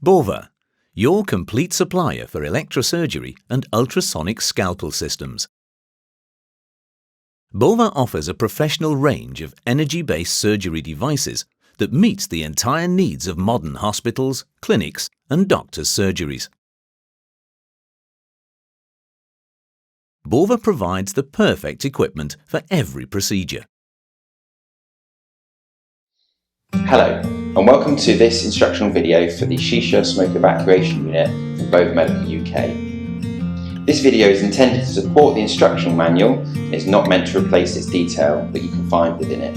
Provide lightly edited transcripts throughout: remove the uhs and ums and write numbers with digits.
BOWA, your complete supplier for electrosurgery and ultrasonic scalpel systems. BOWA offers a professional range of energy-based surgery devices that meets the entire needs of modern hospitals, clinics and doctors' surgeries. BOWA provides the perfect equipment for every procedure. Hello and welcome to this instructional video for the Shisha smoke evacuation unit from BOWA Medical UK. This video is intended to support the instructional manual and is not meant to replace its detail that you can find within it.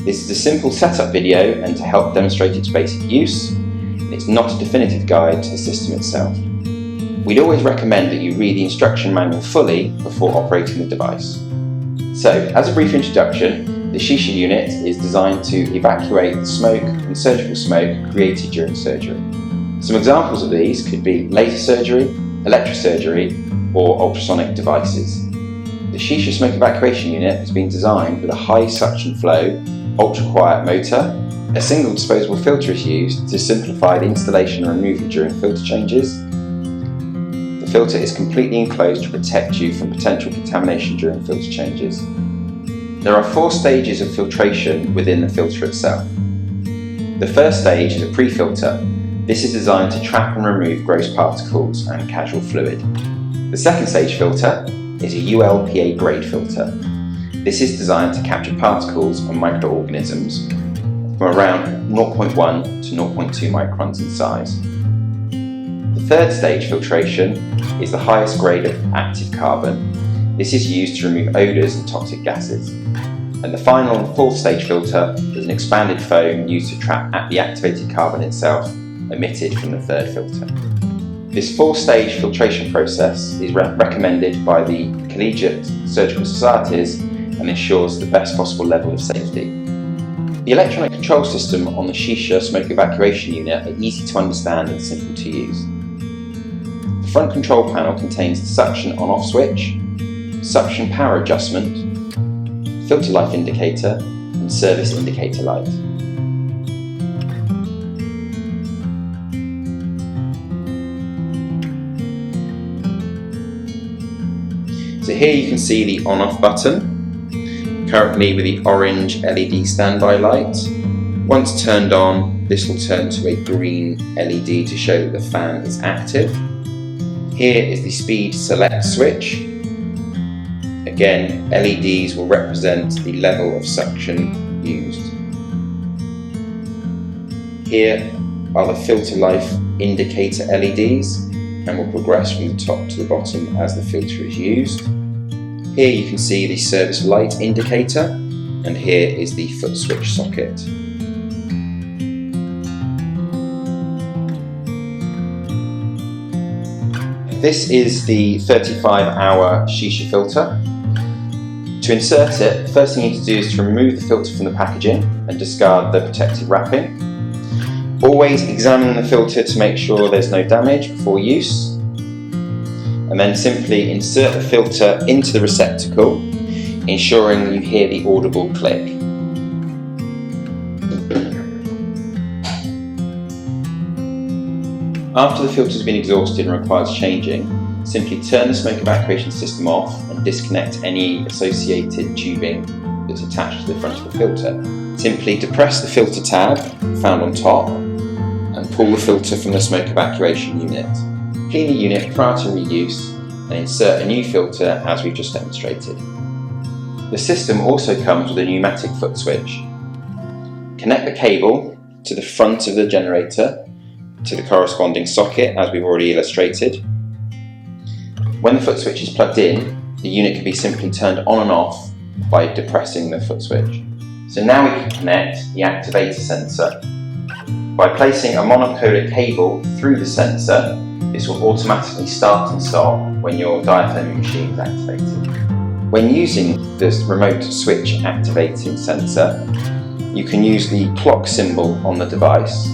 This is a simple setup video and to help demonstrate its basic use, and it's not a definitive guide to the system itself. We'd always recommend that you read the instruction manual fully before operating the device. So, as a brief introduction, the Shisha unit is designed to evacuate the smoke and surgical smoke created during surgery. Some examples of these could be laser surgery, electrosurgery or ultrasonic devices. The Shisha smoke evacuation unit has been designed with a high suction flow, ultra quiet motor. A single disposable filter is used to simplify the installation and removal during filter changes. The filter is completely enclosed to protect you from potential contamination during filter changes. There are 4 stages of filtration within the filter itself. The first stage is a pre-filter. This is designed to trap and remove gross particles and casual fluid. The second stage filter is a ULPA grade filter. This is designed to capture particles and microorganisms from around 0.1 to 0.2 microns in size. The third stage filtration is the highest grade of active carbon. This is used to remove odours and toxic gases. And the final and fourth stage filter is an expanded foam used to trap the activated carbon itself emitted from the third filter. This 4-stage filtration process is recommended by the collegiate surgical societies and ensures the best possible level of safety. The electronic control system on the Shisha smoke evacuation unit are easy to understand and simple to use. The front control panel contains the suction on-off switch, suction power adjustment, filter life indicator and service indicator light. So here you can see the on-off button, currently with the orange LED standby light. Once turned on, this will turn to a green LED to show that the fan is active. Here is the speed select switch. Again, LEDs will represent the level of suction used. Here are the filter life indicator LEDs and will progress from the top to the bottom as the filter is used. Here you can see the service light indicator and here is the foot switch socket. This is the 35-hour Shisha filter. To insert it, the first thing you need to do is to remove the filter from the packaging and discard the protective wrapping. Always examine the filter to make sure there's no damage before use. And then simply insert the filter into the receptacle, ensuring you hear the audible click. After the filter has been exhausted and requires changing, simply turn the smoke evacuation system off and disconnect any associated tubing that's attached to the front of the filter. Simply depress the filter tab found on top and pull the filter from the smoke evacuation unit. Clean the unit prior to reuse and insert a new filter as we've just demonstrated. The system also comes with a pneumatic foot switch. Connect the cable to the front of the generator to the corresponding socket as we've already illustrated. When the foot switch is plugged in, the unit can be simply turned on and off by depressing the foot switch. So now we can connect the activator sensor. By placing a monopolar cable through the sensor, this will automatically start and stop when your diathermy machine is activated. When using this remote switch activating sensor, you can use the clock symbol on the device.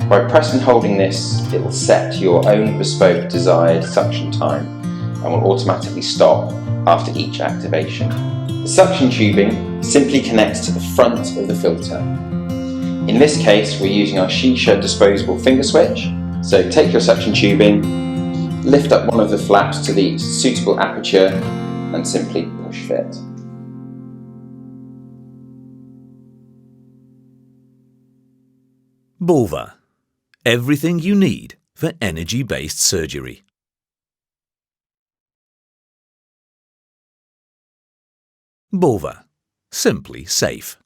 By pressing and holding this, it will set your own bespoke desired suction time and will automatically stop after each activation. The suction tubing simply connects to the front of the filter. In this case, we're using our Shisha disposable finger switch. So take your suction tubing, lift up one of the flaps to the suitable aperture and simply push fit. BOWA. Everything you need for energy-based surgery. BOWA. Simply safe.